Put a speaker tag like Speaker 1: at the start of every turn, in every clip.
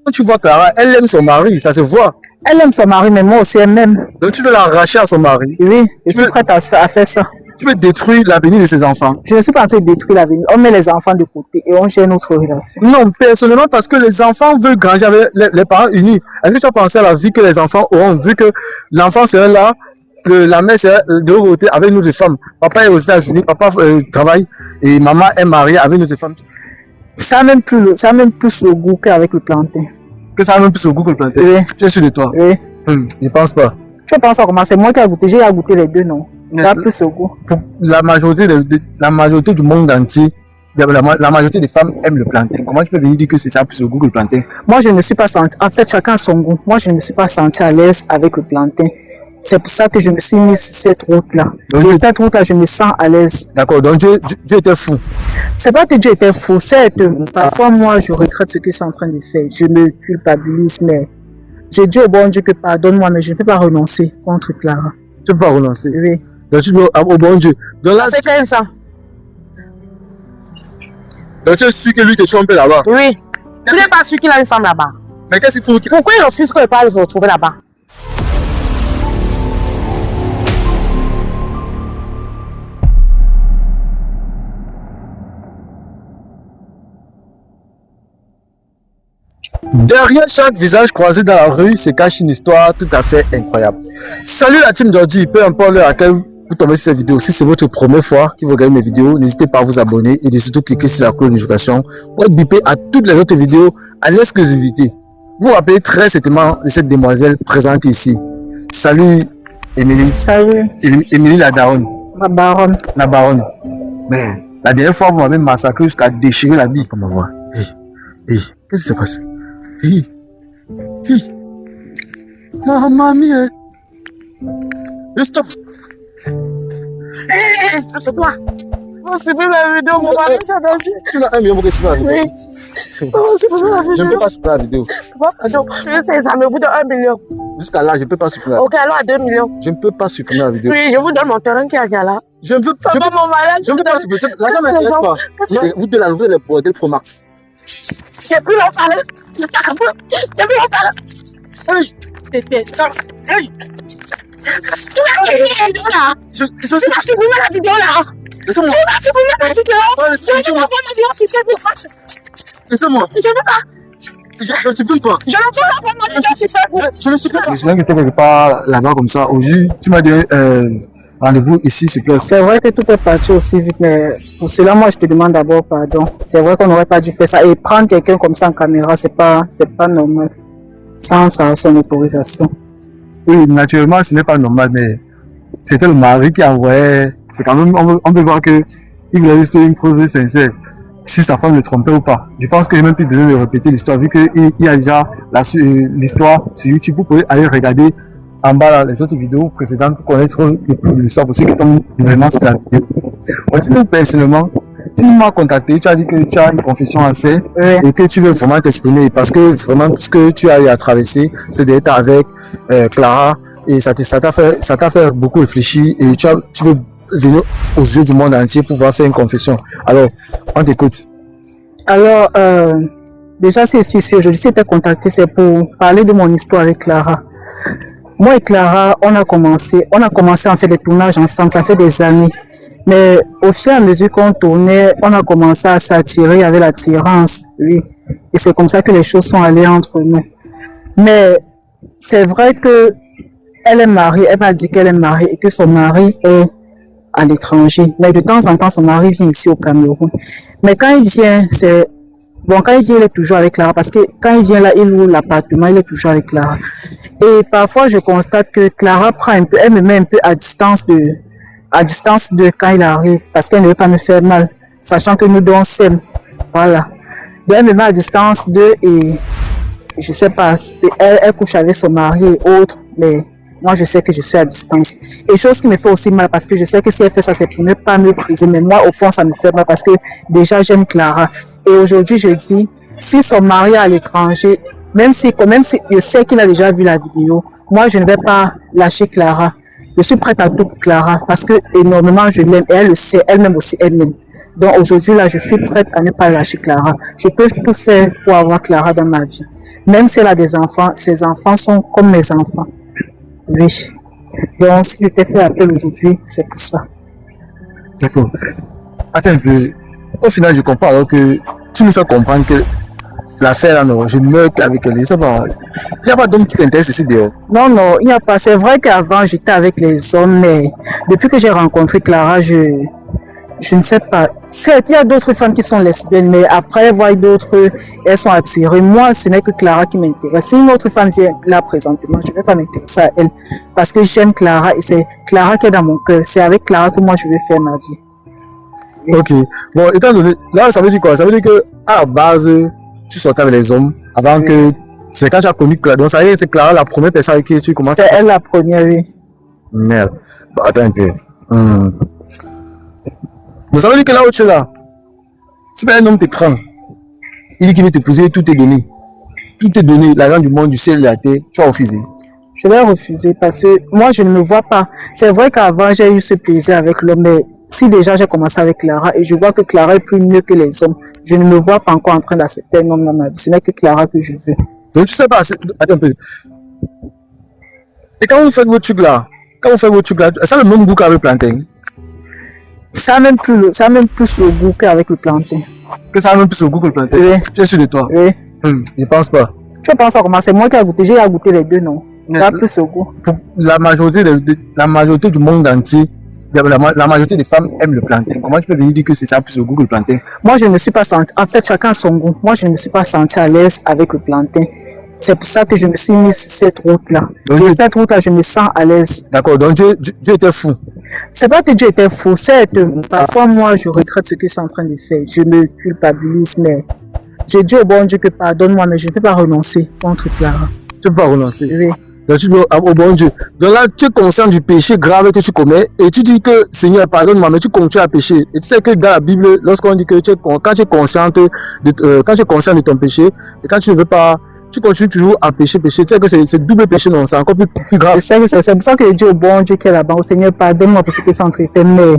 Speaker 1: Quand tu vois Clara, elle aime son mari, ça se voit.
Speaker 2: Elle aime son mari, mais moi aussi, elle m'aime.
Speaker 1: Donc tu veux l'arracher à son mari.
Speaker 2: Oui, je suis prête à faire ça.
Speaker 1: Tu veux détruire l'avenir de ses enfants.
Speaker 2: Je ne suis pas en train de détruire l'avenir. On met les enfants de côté et on gère notre relation.
Speaker 1: Non, personnellement, parce que les enfants veulent grandir avec les parents unis. Est-ce que tu as pensé à la vie que les enfants auront, vu que l'enfant serait là, la mère serait de l'autre côté avec une autre femme. Papa est aux États-Unis, papa travaille et maman est mariée avec une autre femme.
Speaker 2: Ça a même plus le goût qu'avec le plantain.
Speaker 1: Que ça a même plus le goût que le plantain?
Speaker 2: Oui.
Speaker 1: Tu es sûr de toi?
Speaker 2: Oui.
Speaker 1: Je pense pas.
Speaker 2: Je pense à comment c'est moi qui ai goûté. J'ai goûté les deux, non? Ça a plus le goût.
Speaker 1: Pour la majorité du monde entier, la majorité des femmes aiment le plantain. Comment tu peux venir dire que c'est ça plus le goût que le plantain?
Speaker 2: Moi, je ne me suis pas senti. En fait, chacun a son goût. Moi, je ne me suis pas senti à l'aise avec le plantain. C'est pour ça que je me suis mis sur cette route-là. Et cette route-là, je me sens à l'aise.
Speaker 1: D'accord, donc Dieu était fou.
Speaker 2: C'est pas que Dieu était fou, c'est que parfois moi je regrette ce qu'ils sont en train de faire. Je me culpabilise, mais je dis au bon Dieu que pardonne-moi, mais je ne peux pas renoncer contre Clara.
Speaker 1: Tu ne peux pas renoncer?
Speaker 2: Oui.
Speaker 1: Donc tu dois au bon Dieu. Donc là,
Speaker 2: ça fait quand même ça.
Speaker 1: Donc tu es sûr que lui te trompe là-bas?
Speaker 2: Oui. Tu n'es pas sûr qu'il a une femme là-bas?
Speaker 1: Mais qu'est-ce qu'il faut qu'il...
Speaker 2: Pourquoi il refuse qu'on ne pas le retrouver là-bas?
Speaker 1: Derrière chaque visage croisé dans la rue se cache une histoire tout à fait incroyable. Salut la team Jordi, peu importe l'heure à laquelle vous tombez sur cette vidéo, si c'est votre première fois que vous regardez mes vidéos, n'hésitez pas à vous abonner et de surtout cliquer sur la cloche de notification pour être bipé à toutes les autres vidéos en exclusivité. Vous vous rappelez très certainement de cette demoiselle présente ici. Salut Émilie.
Speaker 2: Salut.
Speaker 1: Émilie la daronne.
Speaker 2: La baronne.
Speaker 1: La baronne. Mais la dernière fois, vous m'avez massacré jusqu'à déchirer la bille. Comment voir? Qu'est-ce qui se passe? Mamma mia. Stop.
Speaker 2: C'est quoi? Oh, c'est plus la vidéo, mon mari, j'adore.
Speaker 1: Tu l'as 1 million pour que tu la vidéo?
Speaker 2: Oui. Oh, c'est plus la vidéo.
Speaker 1: Je ne peux pas supprimer la vidéo.
Speaker 2: Pardon, je sais, ça me vous donne 1 million.
Speaker 1: Jusqu'à là, je ne peux pas supprimer la vidéo.
Speaker 2: Ok, alors à 2 millions.
Speaker 1: Je ne peux pas supprimer la vidéo.
Speaker 2: Oui, je vous donne mon terrain qui est là.
Speaker 1: Je ne veux pas. Je ne peux pas supprimer. L'argent ne m'intéresse pas. Vous deux là, vous êtes les bordels Pro Max.
Speaker 2: J'ai plus l'en parler. J'ai plus l'en parler. Hey. Tu vas supprimer la vidéo là. Tu vas supprimer la vidéo là.
Speaker 1: Laissez-moi.
Speaker 2: Tu vas supprimer la vidéo. Je vais pas ma vidéo sur Facebook.
Speaker 1: Laissez-moi.
Speaker 2: Je ne peux pas.
Speaker 1: Je ne supprime pas.
Speaker 2: Je ne peux pas ma vidéo sur Facebook.
Speaker 1: Je ne supprime pas. Je suis quelque part là-bas comme ça. Aujourd'hui, tu m'as donné rendez-vous ici sur place.
Speaker 2: C'est vrai que tout est parti aussi vite, mais pour cela, moi, je te demande d'abord pardon. C'est vrai qu'on n'aurait pas dû faire ça. Et prendre quelqu'un comme ça en caméra, c'est pas normal. Sans son autorisation.
Speaker 1: Oui, naturellement, ce n'est pas normal, mais c'était le mari qui envoyait. C'est quand même, on peut voir que il voulait juste une preuve sincère. Si sa femme le trompait ou pas. Je pense qu'il n'y a même plus besoin de répéter l'histoire, vu qu'il y a déjà l'histoire sur YouTube. Vous pouvez aller regarder en bas là, les autres vidéos précédentes pour connaître le plus de l'histoire pour ceux qui tombent vraiment sur la vidéo. Moi, personnellement, tu m'as contacté, tu as dit que tu as une confession à faire et que tu veux vraiment t'exprimer parce que vraiment tout ce que tu as eu à traverser, c'est d'être avec Clara et ça t'a fait beaucoup réfléchir et tu veux venir aux yeux du monde entier pour pouvoir faire une confession. Alors, on t'écoute.
Speaker 2: Alors, déjà c'est ici aujourd'hui, si tu as contacté, c'est pour parler de mon histoire avec Clara. Moi et Clara, on a commencé à faire les tournages ensemble, ça fait des années. Mais au fur et à mesure qu'on tournait, on a commencé à s'attirer avec l'attirance, oui. Et c'est comme ça que les choses sont allées entre nous. Mais c'est vrai que elle est mariée, elle m'a dit qu'elle est mariée et que son mari est à l'étranger. Mais de temps en temps, son mari vient ici au Cameroun. Mais quand il vient, quand il vient, il est toujours avec Clara. Parce que quand il vient là, il loue l'appartement, il est toujours avec Clara. Et parfois, je constate que Clara prend un peu, elle me met un peu à distance de quand il arrive. Parce qu'elle ne veut pas me faire mal. Sachant que nous deux, on s'aime. Voilà. Donc, elle me met à distance d'eux et je sais pas, elle couche avec son mari et autres. Mais moi, je sais que je suis à distance. Et chose qui me fait aussi mal parce que je sais que si elle fait ça, c'est pour ne pas me briser. Mais moi, au fond, ça me fait mal parce que déjà, j'aime Clara. Et aujourd'hui, je dis, si son mari est à l'étranger, même si je sais qu'il a déjà vu la vidéo, moi, je ne vais pas lâcher Clara. Je suis prête à tout pour Clara parce que énormément, je l'aime. Et elle le sait, elle-même aussi, elle m'aime. Donc aujourd'hui, là, je suis prête à ne pas lâcher Clara. Je peux tout faire pour avoir Clara dans ma vie. Même si elle a des enfants, ses enfants sont comme mes enfants. Oui. Donc, si je t'ai fait appel aujourd'hui, c'est pour ça.
Speaker 1: D'accord. Attends un peu. Au final, je comprends alors que tu me fais comprendre que l'affaire là, non, je meurs avec elle. Ça va. Il n'y a pas d'homme qui t'intéresse ici dehors.
Speaker 2: Non, non, il n'y a pas. C'est vrai qu'avant, j'étais avec les hommes, mais depuis que j'ai rencontré Clara, je ne sais pas. Certes, il y a d'autres femmes qui sont lesbiennes, mais après, voir d'autres, elles sont attirées. Moi, ce n'est que Clara qui m'intéresse. Si une autre femme vient là présentement, je ne vais pas m'intéresser à elle. Parce que j'aime Clara et c'est Clara qui est dans mon cœur. C'est avec Clara que moi, je vais faire ma vie.
Speaker 1: Ok. Bon, étant donné, là, ça veut dire quoi? Ça veut dire que, à la base, tu sortais avec les hommes avant que. C'est quand tu as connu Clara. Donc, ça veut dire que c'est Clara la première personne avec qui tu commences
Speaker 2: à. C'est elle la première, oui.
Speaker 1: Merde. Bah, attends un peu. Donc, ça veut dire que là où tu es là, si un homme te prend, il dit qu'il veut te poser, tout est donné. Tout est donné, l'argent du monde, du ciel et de la terre, tu vas refuser.
Speaker 2: Je vais refuser parce que moi, je ne me vois pas. C'est vrai qu'avant, j'ai eu ce plaisir avec l'homme, mais si déjà j'ai commencé avec Clara et je vois que Clara est plus mieux que les hommes, je ne me vois pas encore en train d'accepter un homme dans ma vie. Ce n'est que Clara que je veux.
Speaker 1: Donc, tu sais pas, attends un peu. Et quand vous faites vos trucs là, ça a le même goût qu'avec le plantain?
Speaker 2: Ça a même plus le goût qu'avec le plantain.
Speaker 1: Que ça a même plus le goût que le plantain?
Speaker 2: Oui.
Speaker 1: Tu es sûr de toi?
Speaker 2: Oui.
Speaker 1: Je pense pas.
Speaker 2: Tu penses à comment? C'est moi qui ai goûté. J'ai goûté les deux, non? Ça a plus le goût.
Speaker 1: Pour la majorité du monde entier, la majorité des femmes aiment le plantain. Comment tu peux venir dire que c'est ça plus le goût que le plantain?
Speaker 2: Moi, je ne me suis pas senti. En fait, chacun a son goût. Moi, je ne me suis pas senti à l'aise avec le plantain. C'est pour ça que je me suis mis sur cette route-là. Cette route-là, je me sens à l'aise.
Speaker 1: D'accord, donc Dieu était fou.
Speaker 2: C'est pas que Dieu était fou, c'est parfois moi je regrette ce que je suis en train de faire. Je me culpabilise, mais je dis au bon Dieu que pardonne-moi, mais je ne peux pas renoncer contre Clara.
Speaker 1: Tu ne peux pas renoncer?
Speaker 2: Oui.
Speaker 1: Donc tu dis au bon Dieu. Donc là, tu es conscient du péché grave que tu commets et tu dis que Seigneur, pardonne-moi, mais tu continues à pécher. Et tu sais que dans la Bible, lorsqu'on dit que quand tu es conscient de ton péché et quand tu ne veux pas, tu continues toujours à pécher. Tu sais que c'est double péché, non, c'est encore plus grave.
Speaker 2: C'est pour ça que je dis au bon Dieu qui est là-bas, au Seigneur, pardonne-moi pour ce que je suis en train de faire, mais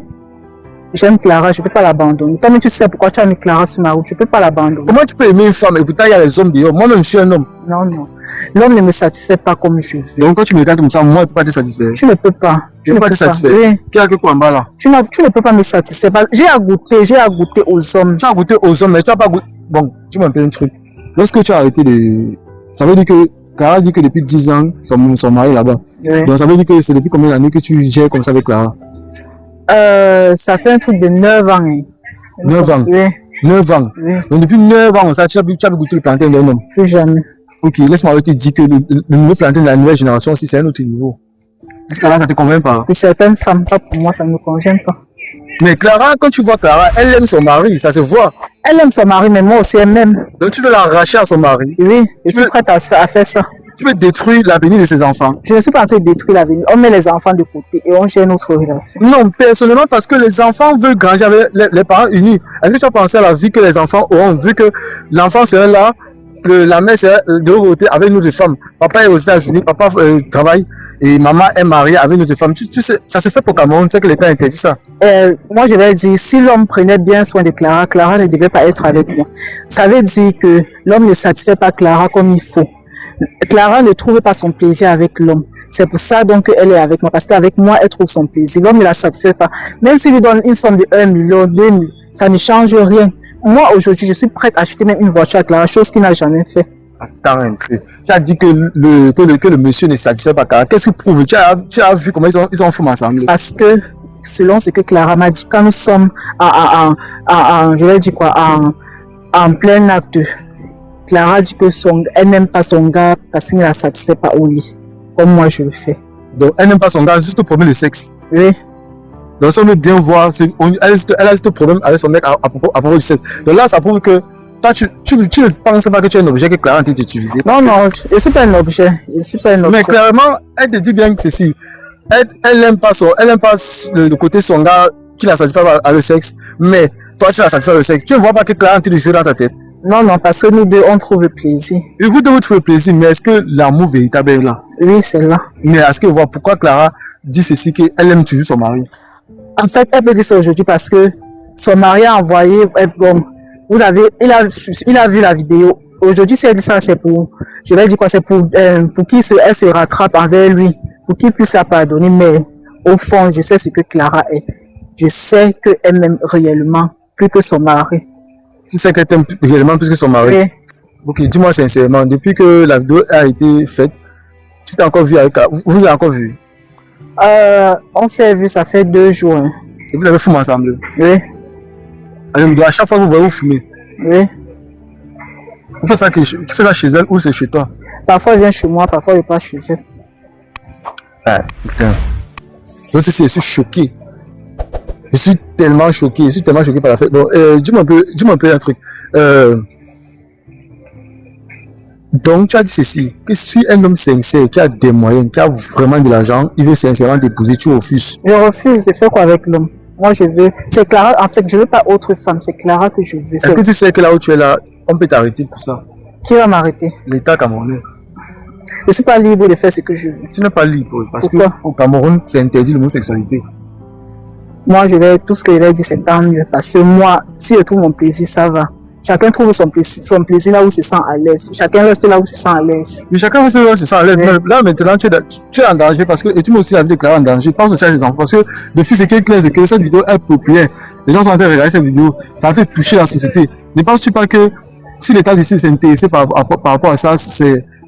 Speaker 2: j'aime Clara, je ne peux pas l'abandonner. Toi-même, tu sais pourquoi tu as mis Clara sur ma route, je ne peux pas l'abandonner.
Speaker 1: Comment tu peux aimer une femme et pourtant il y a les hommes dehors? Moi-même, je suis un homme.
Speaker 2: Non, non. L'homme ne me satisfait pas comme je veux.
Speaker 1: Donc, quand tu me regardes comme ça, moi, je ne peux pas te satisfaire.
Speaker 2: Tu ne peux pas.
Speaker 1: Tu ne peux pas te satisfaire.
Speaker 2: Oui.
Speaker 1: Qui a que quoi en bas là?
Speaker 2: Tu ne peux pas me satisfaire. J'ai à goûter aux hommes.
Speaker 1: Tu as goûté aux hommes, mais tu n'as pas goûté. Bon, tu m'appelles un truc. Lorsque tu as arrêté de. Ça veut dire que. Clara dit que depuis 10 ans, son mari là-bas. Oui. Donc, ça veut dire que c'est depuis combien d'années que tu gères comme ça avec Clara?
Speaker 2: Ça fait un truc de 9 ans. Hein.
Speaker 1: 9 ans?
Speaker 2: Oui.
Speaker 1: 9 ans? Oui. Donc, depuis 9 ans, ça, tu as goûté le plantain d'un homme?
Speaker 2: Plus jeune.
Speaker 1: Ok, laisse-moi te dire que le nouveau plantain de la nouvelle génération aussi, c'est un autre niveau. Parce que là, ça te convient pas?
Speaker 2: Pour certaines femmes, pas pour moi, ça ne me convient pas.
Speaker 1: Mais Clara, quand tu vois Clara, elle aime son mari, ça se voit.
Speaker 2: Elle aime son mari, mais moi aussi, elle m'aime.
Speaker 1: Donc tu veux l'arracher à son mari?
Speaker 2: Oui, je suis prête à faire ça.
Speaker 1: Tu veux détruire l'avenir de ses enfants?
Speaker 2: Je ne suis pas en train de détruire l'avenir. On met les enfants de côté et on gère notre relation.
Speaker 1: Non, personnellement, parce que les enfants veulent grandir avec les parents unis. Est-ce que tu as pensé à la vie que les enfants auront, vu que l'enfant serait là, la mère serait de l'autre côté avec une autre femme. Papa est aux États-Unis, papa travaille et maman est mariée avec une autre femme. Tu sais, ça se fait pour Cameroun, tu sais que l'État interdit ça.
Speaker 2: Moi, je vais dire, si l'homme prenait bien soin de Clara, Clara ne devait pas être avec moi. Ça veut dire que l'homme ne satisfait pas Clara comme il faut. Clara ne trouve pas son plaisir avec l'homme. C'est pour ça donc qu'elle est avec moi, parce qu'avec moi, elle trouve son plaisir. L'homme ne la satisfait pas. Même s'il lui donne une somme de 1 million, 2 000, ça ne change rien. Moi, aujourd'hui, je suis prête à acheter même une voiture à Clara, chose qu'il n'a jamais fait.
Speaker 1: Attends un peu. Tu as dit que le monsieur ne satisfait pas Clara. Qu'est-ce qu'il prouve? Tu as vu comment ils ont fumé ensemble? Parce
Speaker 2: que, selon ce que Clara m'a dit, quand nous sommes je vais dire quoi, en plein acte, Clara dit que elle n'aime pas son gars parce qu'il ne la satisfait pas au lit, comme moi je le fais.
Speaker 1: Donc elle n'aime pas son gars juste pour le sexe?
Speaker 2: Oui.
Speaker 1: Donc si on veut bien voir, elle a juste problème avec son mec à propos du sexe. Donc là, ça prouve que toi, tu ne penses pas que tu es un objet que Clara t'a utilisé.
Speaker 2: Non, non, je ne suis pas un objet.
Speaker 1: Mais clairement, elle te dit bien que ceci. Elle n'aime pas le côté son gars qui la satisfait pas avec le sexe, mais toi, tu la satisfais avec le sexe. Tu ne vois pas que Clara t'a joué dans ta tête?
Speaker 2: Non, non, parce que nous deux, on trouve le plaisir.
Speaker 1: Et vous devez trouver le plaisir, mais est-ce que l'amour véritable est là?
Speaker 2: Oui, c'est là.
Speaker 1: Mais est-ce que voir pourquoi Clara dit ceci, qu'elle aime toujours son mari?
Speaker 2: En fait, elle peut dire ça aujourd'hui parce que son mari a envoyé, bon, il a vu la vidéo. Aujourd'hui, si elle dit ça, c'est pour, je vais dire quoi, c'est pour elle se rattrape envers lui, pour qu'il puisse la pardonner. Mais au fond, je sais ce que Clara est. Je sais qu'elle m'aime réellement plus que son mari.
Speaker 1: Tu sais qu'elle t'aime réellement plus que son mari.
Speaker 2: Oui.
Speaker 1: Ok, dis-moi sincèrement, depuis que la vidéo a été faite, tu t'es encore vu avec elle, vous avez encore vu?
Speaker 2: On s'est vu, ça fait 2 jours. Hein.
Speaker 1: Et vous avez fumé ensemble?
Speaker 2: Oui.
Speaker 1: Alors, à chaque fois que vous voyez, vous fumez?
Speaker 2: Oui.
Speaker 1: Tu fais ça chez elle ou c'est chez toi?
Speaker 2: Parfois, elle vient chez moi, parfois, elle part chez elle.
Speaker 1: Ah, putain. Donc, je suis choqué. Je suis tellement choqué. Je suis tellement choqué par la fête. Bon, dis-moi un peu un truc. Donc, tu as dit ceci, que si un homme sincère, qui a des moyens, qui a vraiment de l'argent, il veut sincèrement t'épouser, tu refuses.
Speaker 2: Je refuse, je fais quoi avec l'homme? Moi, je veux. C'est Clara, en fait, je veux pas autre femme, c'est Clara que je veux.
Speaker 1: Est-ce que tu sais que là où tu es là, on peut t'arrêter pour ça?
Speaker 2: Qui va m'arrêter?
Speaker 1: L'État camerounais.
Speaker 2: Je suis pas libre de faire ce que je veux.
Speaker 1: Tu n'es pas libre parce
Speaker 2: Pourquoi?
Speaker 1: qu'au Cameroun, c'est interdit l'homosexualité.
Speaker 2: Moi, tout ce que je vais dire, c'est tant mieux. Parce que moi, si je trouve mon plaisir, ça va. Chacun trouve son plaisir là où il se sent à l'aise. Chacun reste là où il se sent à l'aise.
Speaker 1: Mais chacun reste là où il se sent à l'aise.
Speaker 2: Oui.
Speaker 1: Là, maintenant, tu es en danger parce que, et tu m'as aussi la vie de Clara en danger. Pense aussi à ces enfants parce que depuis, c'est clair, c'est que cette vidéo est populaire. Les gens sont en train de regarder cette vidéo. C'est en train de toucher la société. Ne penses-tu pas que si l'État décide de s'intéresser par rapport à ça,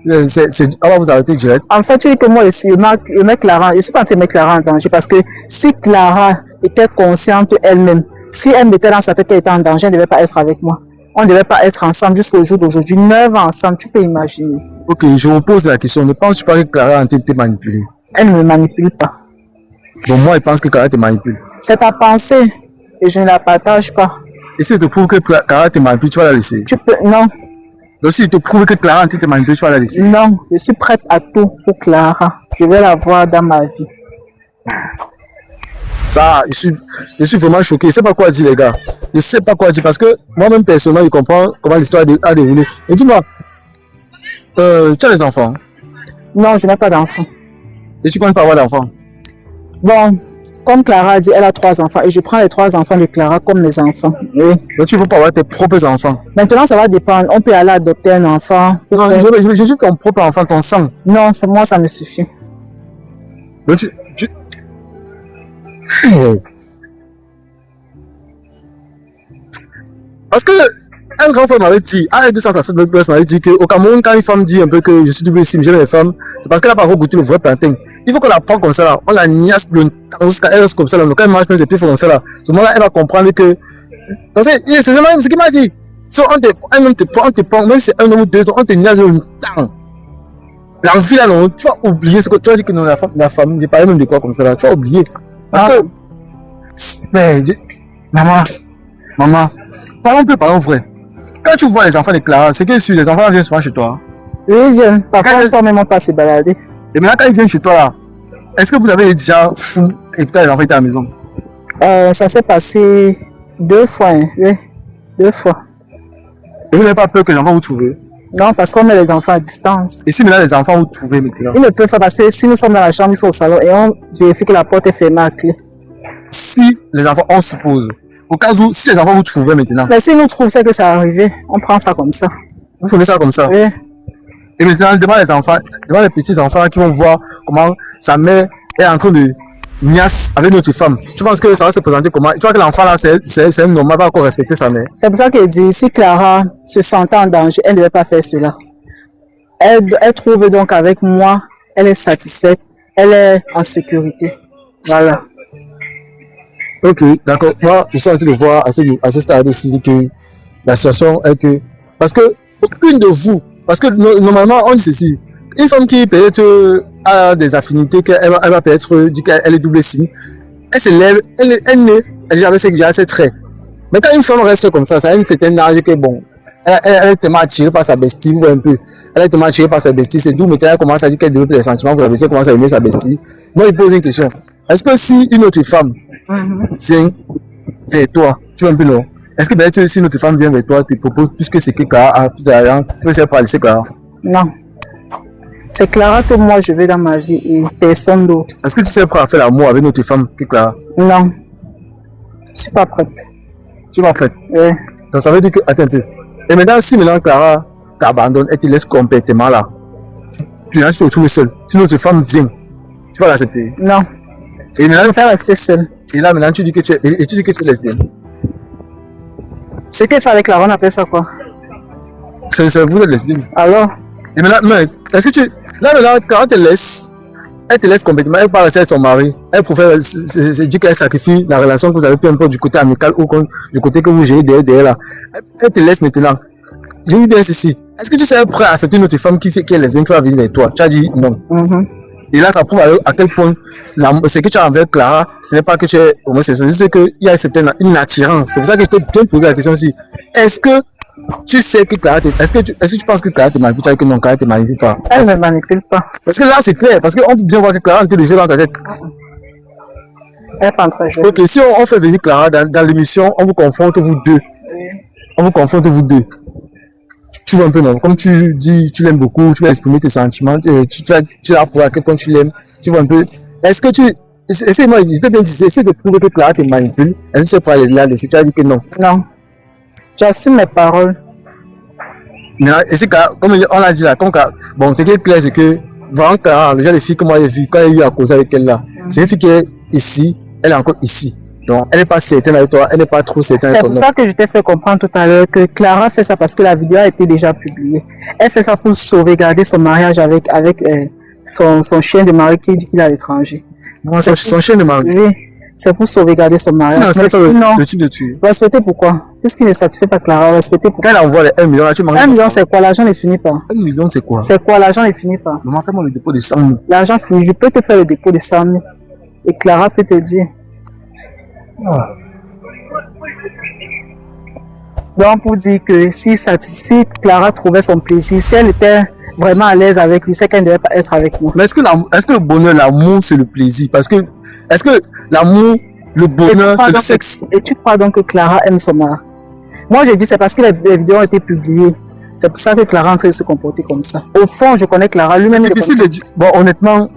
Speaker 1: on va vous arrêter direct?
Speaker 2: En fait, tu dis que moi aussi, je mets Clara, je suis pas en train de mettre Clara en danger parce que si Clara était consciente elle-même, si elle mettait dans sa tête qu'elle était en danger, elle ne devait pas être avec moi. On ne devait pas être ensemble jusqu'au jour d'aujourd'hui. 9 ans ensemble, tu peux imaginer.
Speaker 1: Ok, je vous pose la question. Ne penses-tu pas que Clara a été manipulée?
Speaker 2: Elle ne me manipule pas.
Speaker 1: Bon, moi, je pense que Clara te manipule.
Speaker 2: C'est ta pensée et je ne la partage pas.
Speaker 1: Et si je te prouve que Clara te manipule, tu vas la laisser?
Speaker 2: Non,
Speaker 1: Donc, si je te prouve que Clara te manipule, tu vas la laisser?
Speaker 2: non, je suis prête à tout pour Clara. Je vais la voir dans ma vie.
Speaker 1: Ça, je suis vraiment choqué. Je ne sais pas quoi dire, les gars. Je ne sais pas quoi dire parce que moi-même, personnellement, je comprends comment l'histoire a déroulé. Et dis-moi, tu as des enfants?
Speaker 2: Non, je n'ai pas d'enfant.
Speaker 1: Et tu comptes pas avoir d'enfants?
Speaker 2: Bon, comme Clara a dit, elle a 3 enfants et je prends les 3 enfants de Clara comme mes enfants. Oui.
Speaker 1: Donc, tu ne veux pas avoir tes propres enfants?
Speaker 2: Maintenant, ça va dépendre. On peut aller adopter un enfant.
Speaker 1: Non, je veux juste ton propre enfant, ton sang.
Speaker 2: Non, moi, ça me suffit.
Speaker 1: Donc, parce que un grand frère m'avait dit, à 237 m'avait dit qu'au Cameroun, quand une femme dit un peu que je suis double sim, j'aime les femmes, c'est parce qu'elle n'a pas encore goûté le vrai plantain. Il faut qu'on la prenne comme ça là, on la niasse le temps jusqu'à elle reste comme ça là, quand elle mange ses pieds comme ça là, ce moment là, elle va comprendre que. Parce que c'est ce qu'il m'a dit. Si on te prend, même si c'est 1 an ou 2 ans, on te niaise le temps. L'envie là, non, tu vas oublier ce que tu as dit que non, la famille, j'ai parlé même de quoi comme ça là, tu vas oublier. Parce que. Mais, maman, parlons vrai. Quand tu vois les enfants de Clara, c'est que les enfants viennent souvent chez toi.
Speaker 2: Oui, ils viennent. Parfois, ils sont même pas se balader.
Speaker 1: Et maintenant, quand ils viennent chez toi là, est-ce que vous avez déjà fou et peut-être les enfants étaient à la maison?
Speaker 2: Ça s'est passé 2 fois, hein. Oui, 2 fois.
Speaker 1: Et vous n'avez pas peur que les enfants vous trouvent?
Speaker 2: Non, parce qu'on met les enfants à distance.
Speaker 1: Et si maintenant les enfants vous trouvent maintenant?
Speaker 2: Ils ne peuvent pas parce que si nous sommes dans la chambre, ils sont au salon et on vérifie que la porte est fermée à clé.
Speaker 1: Si les enfants, on suppose, au cas où, si les enfants vous trouvaient maintenant.
Speaker 2: Mais si nous trouvons c'est que ça arrivé, on prend ça comme ça.
Speaker 1: Vous prenez ça comme ça?
Speaker 2: Oui.
Speaker 1: Et maintenant, devant les enfants, devant les petits enfants qui vont voir comment sa mère est en train de niasse avec notre femme. Tu penses que ça va se présenter comment? Tu vois que l'enfant là, c'est un normal, pas encore respecter sa mère.
Speaker 2: C'est pour ça que je dis, si Clara se sentait en danger, elle ne devait pas faire cela. Elle trouve donc avec moi, elle est satisfaite, elle est en sécurité. Voilà.
Speaker 1: Ok, d'accord. Moi, je suis en train de voir à ce stade ici que la situation est que. Parce que aucune de vous. Parce que normalement, on dit ceci. Une femme qui peut-être a des affinités, qu'elle va peut-être dire qu'elle est double signe. Elle se lève, elle naît, elle avait ses traits. Mais quand une femme reste comme ça a une certaine âge que bon. Elle est tellement attirée par sa bestie, vous voyez un peu. Elle est tellement attirée par sa bestie, c'est d'où maintenant elle commence à dire qu'elle développe des sentiments pour la bestie, elle commence à aimer sa bestie. Moi, je pose une question. Est-ce que si une autre femme vient vers toi, tu vois un peu non? Est-ce que peut-être si une autre femme vient vers toi, te propose plus que ce que Clara a, plus d'argent, tu veux essayer pour laisser Clara?
Speaker 2: Non. C'est Clara que moi je veux dans ma vie et personne d'autre.
Speaker 1: Est-ce que tu sais prêt à faire l'amour avec une autre femme que Clara?
Speaker 2: Non. Je ne suis pas prête.
Speaker 1: Tu m'as prête.
Speaker 2: Oui.
Speaker 1: Donc ça veut dire que, attends un peu. Et maintenant, si maintenant Clara t'abandonne et te laisse complètement là, tu te retrouves seul. Si notre femme vient, tu vas l'accepter.
Speaker 2: Non.
Speaker 1: Et
Speaker 2: Je
Speaker 1: maintenant,
Speaker 2: préfère rester seule.
Speaker 1: et là maintenant tu dis que tu es lesbienne.
Speaker 2: Ce qu'elle fait avec Clara, on appelle ça quoi?
Speaker 1: Vous êtes lesbienne.
Speaker 2: Alors,
Speaker 1: Et maintenant, mais est-ce que tu. Là maintenant, Clara elle te laisse complètement, elle parle avec son mari, elle préfère se dire qu'elle sacrifie la relation que vous avez, peu importe du côté amical ou du côté que vous gérez derrière là. Elle te laisse maintenant. Je dis bien ceci. Est-ce que tu serais prêt à accepter une autre femme qui est lesbienne qui va venir vers toi? Tu as dit non. Et là, ça prouve à quel point ce que tu as envers Clara, ce n'est pas que tu es homosexuel, c'est qu'il y a une attirance. C'est pour ça que je t'ai bien posé la question aussi. Est-ce que tu sais que Clara est-ce que tu penses que Clara te manipule? Tu as dit que non, Clara te manipule pas.
Speaker 2: elle ne me manipule pas.
Speaker 1: Parce que là, c'est clair. Parce qu'on peut bien voir que Clara était déjà dans ta tête.
Speaker 2: Elle n'est pas en train de jouer.
Speaker 1: Ok, si on fait venir Clara dans l'émission, on vous confronte vous deux. On vous confronte vous deux. Tu vois un peu, non? Comme tu dis, tu l'aimes beaucoup, tu vas exprimer tes sentiments, tu vas prouver à quel point tu l'aimes. Tu vois un peu. Est-ce que tu. Essaye-moi, je t'ai bien dit, essaye de prouver que Clara te manipule. Est-ce que tu es prêt à la laisser? Tu as dit que non.
Speaker 2: Non. J'assume mes paroles.
Speaker 1: Mais et c'est comme on l'a dit là, bon, ce qui est clair, c'est que vraiment Clara, le genre de fille que moi j'ai vu, quand il y a eu à causer avec elle là, c'est une fille qui est ici, elle est encore ici. Donc, elle n'est pas certaine avec toi, elle n'est pas trop certaine avec
Speaker 2: C'est
Speaker 1: toi.
Speaker 2: pour ça que je t'ai fait comprendre tout à l'heure que Clara fait ça parce que la vidéo a été déjà publiée. Elle fait ça pour sauvegarder son mariage avec son chien de mari qui dit qu'il est à l'étranger.
Speaker 1: Son chien de mari.
Speaker 2: Oui, c'est pour sauvegarder son mariage.
Speaker 1: Non,
Speaker 2: Mais
Speaker 1: c'est pas
Speaker 2: sinon,
Speaker 1: le type de tuer.
Speaker 2: respecter pourquoi? Puisqu'il ne satisfait pas Clara, respecter pourquoi?
Speaker 1: Quand elle envoie les 1 million, là, tu manques.
Speaker 2: 1 million, c'est quoi? L'argent ne finit pas.
Speaker 1: 1 million, c'est quoi?
Speaker 2: C'est quoi? L'argent ne finit pas.
Speaker 1: Maman, fais-moi le dépôt de 100 000.
Speaker 2: L'argent finit. Je peux te faire le dépôt de 100 000. Et Clara peut te dire. Donc, pour dire que si Clara trouvait son plaisir, si elle était vraiment à l'aise avec lui, c'est qu'elle ne devait pas être avec nous.
Speaker 1: Mais est-ce que le bonheur, l'amour, c'est le plaisir? Parce que, est-ce que l'amour, le bonheur, c'est le sexe?
Speaker 2: Et tu crois donc que Clara aime son mari? Moi, je dis c'est parce que les vidéos ont été publiées. C'est pour ça que Clara est en train de se comporter comme ça. Au fond, je connais Clara. Lui-même,
Speaker 1: C'est difficile de dire. Bon, honnêtement,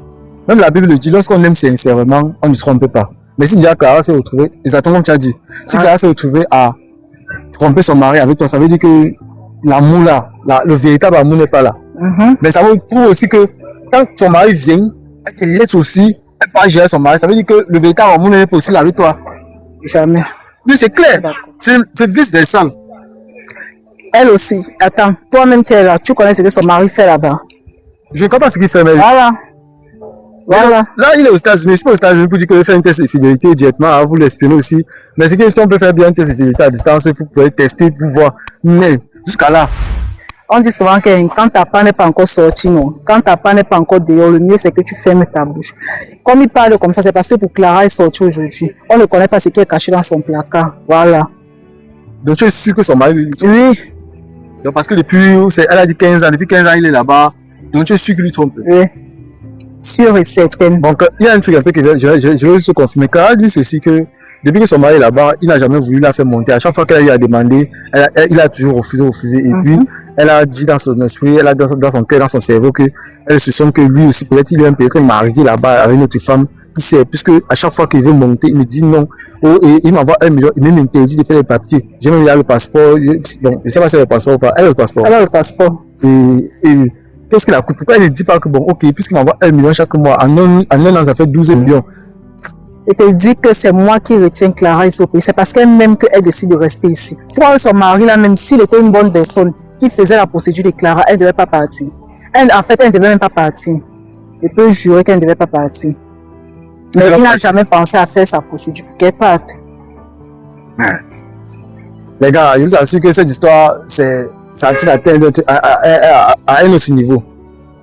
Speaker 1: même la Bible le dit, lorsqu'on aime sincèrement, on ne trompe pas. Mais si déjà Clara s'est retrouvée, exactement comme tu as dit, si Clara s'est retrouvée à tromper son mari avec toi, ça veut dire que l'amour là, le véritable amour n'est pas là. Mais ça veut dire aussi que quand son mari vient, elle te laisse aussi, elle part gérer son mari, ça veut dire que le véritable amour n'est pas aussi là avec toi.
Speaker 2: Jamais.
Speaker 1: Oui, c'est clair. C'est vice versa.
Speaker 2: Elle aussi. Attends, toi-même qui es là, tu connais ce que son mari fait là-bas.
Speaker 1: Je ne comprends pas ce qu'il fait, mais.
Speaker 2: Voilà. Voilà.
Speaker 1: Là, il est aux États-Unis. C'est pas aux États-Unis pour dire qu'il veut faire un test de fidélité directement, pour l'espionner aussi. Mais c'est que si on peut faire bien un test de fidélité à distance pour pouvoir tester, pour voir. Mais jusqu'à là.
Speaker 2: On dit souvent que quand ta part n'est pas encore sortie, non. Quand ta part n'est pas encore dehors, le mieux c'est que tu fermes ta bouche. Comme il parle comme ça, c'est parce que pour Clara est sortie aujourd'hui. On ne connaît pas ce qui est caché dans son placard. Voilà.
Speaker 1: Donc tu es sûr que son mari.
Speaker 2: Oui.
Speaker 1: Donc parce que elle a dit 15 ans, depuis 15 ans il est là-bas. Donc tu es sûr qu'il lui trompe.
Speaker 2: Oui. Sûre et certaine.
Speaker 1: Donc il y a un truc un peu que je veux se confirmer. Clara dit ceci que depuis que son mari est là-bas, il n'a jamais voulu la faire monter. À chaque fois qu'elle a demandé, il a toujours refusé. Et puis, elle a dit dans son esprit, elle a dans son cœur, dans son cerveau, qu'elle se sent que lui aussi, peut-être il est un peu marié là-bas avec une autre femme. Qui sait, puisque à chaque fois qu'il veut monter, il me dit non. Et il m'envoie 1 million, il m'interdit de faire les papiers. J'ai même le passeport. Bon, je ne sais pas si c'est le passeport ou pas. Elle a le passeport.
Speaker 2: Elle a le passeport.
Speaker 1: Et qu'est-ce qu'il a coûté? Pourquoi il ne dit pas que bon, ok, puisqu'il m'envoie 1 million chaque mois, en un an, ça fait 12 millions.
Speaker 2: Et te dit que c'est moi qui retiens Clara ici au pays. C'est parce qu'elle-même qu'elle décide de rester ici. Tu vois, son mari là, même s'il était une bonne personne qui faisait la procédure de Clara, elle ne devait pas partir. En fait, elle ne devait même pas partir. Je peux jurer qu'elle ne devait pas partir. Mais il n'a jamais pensé à faire sa procédure pour qu'elle parte.
Speaker 1: Les gars, je vous assure que cette histoire, c'est sentir atteindre à un autre niveau.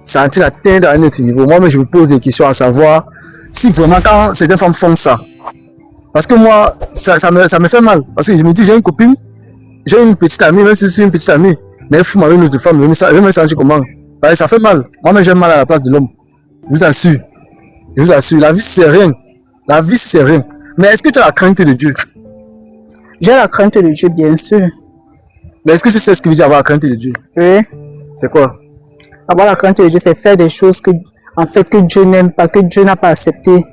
Speaker 1: Sentir atteindre à un autre niveau. Moi-même, je me pose des questions à savoir si vraiment quand certaines femmes font ça. Parce que moi, ça me fait mal. Parce que je me dis, j'ai une copine, j'ai une petite amie, même si je suis une petite amie, mais elle fout avec une autre femme, je vais me sentir comment. Parce que ça fait mal. Moi-même, j'ai mal à la place de l'homme. Je vous assure. Je vous assure, la vie c'est rien. La vie c'est rien. Mais est-ce que tu as la crainte de Dieu?
Speaker 2: J'ai la crainte de Dieu, bien sûr.
Speaker 1: Mais est-ce que tu sais ce que veut dire avoir la crainte de Dieu?
Speaker 2: Oui.
Speaker 1: C'est quoi?
Speaker 2: Avoir la crainte de Dieu, c'est faire des choses que Dieu n'aime pas, que Dieu n'a pas accepté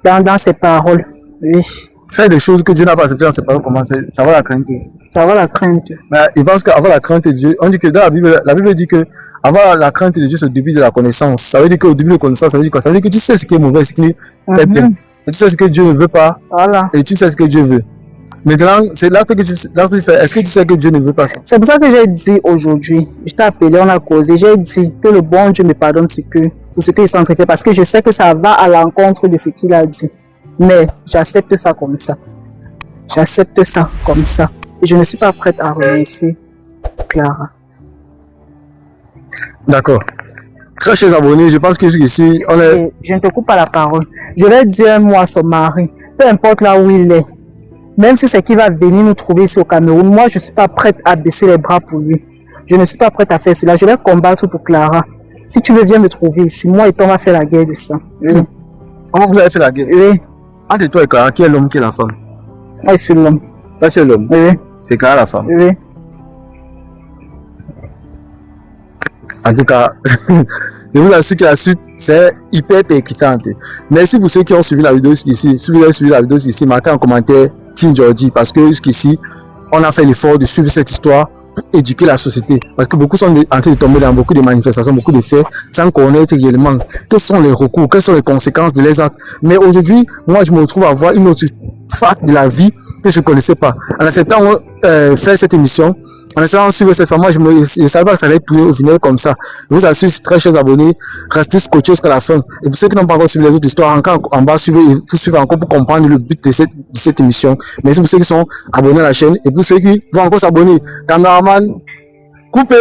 Speaker 2: dans ses paroles. Oui.
Speaker 1: faire des choses que Dieu n'a pas acceptées dans ses paroles, comment ça va la crainte.
Speaker 2: Ça va la crainte.
Speaker 1: Mais il pense qu'avoir la crainte de Dieu, on dit que dans la Bible dit que avoir la crainte de Dieu, c'est le début de la connaissance. Ça veut dire qu'au début de la connaissance, ça veut dire quoi? Ça veut dire que tu sais ce qui est mauvais, ce qui est bien. Et tu sais ce que Dieu ne veut pas.
Speaker 2: Voilà.
Speaker 1: Et tu sais ce que Dieu veut. Maintenant, c'est là que tu fais. Est-ce que tu sais que Dieu ne veut pas ça?
Speaker 2: C'est pour ça que j'ai dit aujourd'hui, je t'ai appelé, on a causé, j'ai dit que le bon Dieu me pardonne pour ce qu'il est censé faire, parce que je sais que ça va à l'encontre de ce qu'il a dit. Mais j'accepte ça comme ça. J'accepte ça comme ça. Et je ne suis pas prête à renoncer, Clara.
Speaker 1: D'accord. Très chers abonnés, je pense que jusqu'ici, on est...
Speaker 2: Je ne te coupe pas la parole. Je vais dire un mot à son mari, peu importe là où il est. Même si c'est qu'il va venir nous trouver ici au Cameroun, moi je ne suis pas prête à baisser les bras pour lui. Je ne suis pas prête à faire cela. Je vais combattre pour Clara. Si tu veux, viens me trouver ici. Moi et toi, on va faire la guerre de ça.
Speaker 1: Oui. Comment vous avez fait la guerre?
Speaker 2: Oui.
Speaker 1: Entre toi et Clara, qui est l'homme, qui est la femme?
Speaker 2: Moi, je suis l'homme.
Speaker 1: Toi, c'est l'homme.
Speaker 2: Oui.
Speaker 1: C'est Clara la femme.
Speaker 2: Oui.
Speaker 1: En tout cas, je vous assure que la suite, c'est hyper percutante. Merci pour ceux qui ont suivi la vidéo jusqu'ici. Si vous avez suivi la vidéo jusqu'ici, marquez en commentaire Team Jordi, parce que jusqu'ici, on a fait l'effort de suivre cette histoire pour éduquer la société. Parce que beaucoup sont en train de tomber dans beaucoup de manifestations, beaucoup de faits, sans connaître réellement quels sont les recours, quelles sont les conséquences de les actes. Mais aujourd'hui, moi, je me retrouve à voir une autre face de la vie que je ne connaissais pas. En acceptant faire cette émission, en essayant de suivre cette femme, moi je ne savais pas que ça allait tourner au final comme ça. Je vous assure, très chers abonnés, restez scotchés jusqu'à la fin. Et pour ceux qui n'ont pas encore suivi les autres histoires, encore en bas, suivez encore pour comprendre le but de cette émission. Merci pour ceux qui sont abonnés à la chaîne et pour ceux qui vont encore s'abonner. Cameraman, coupez!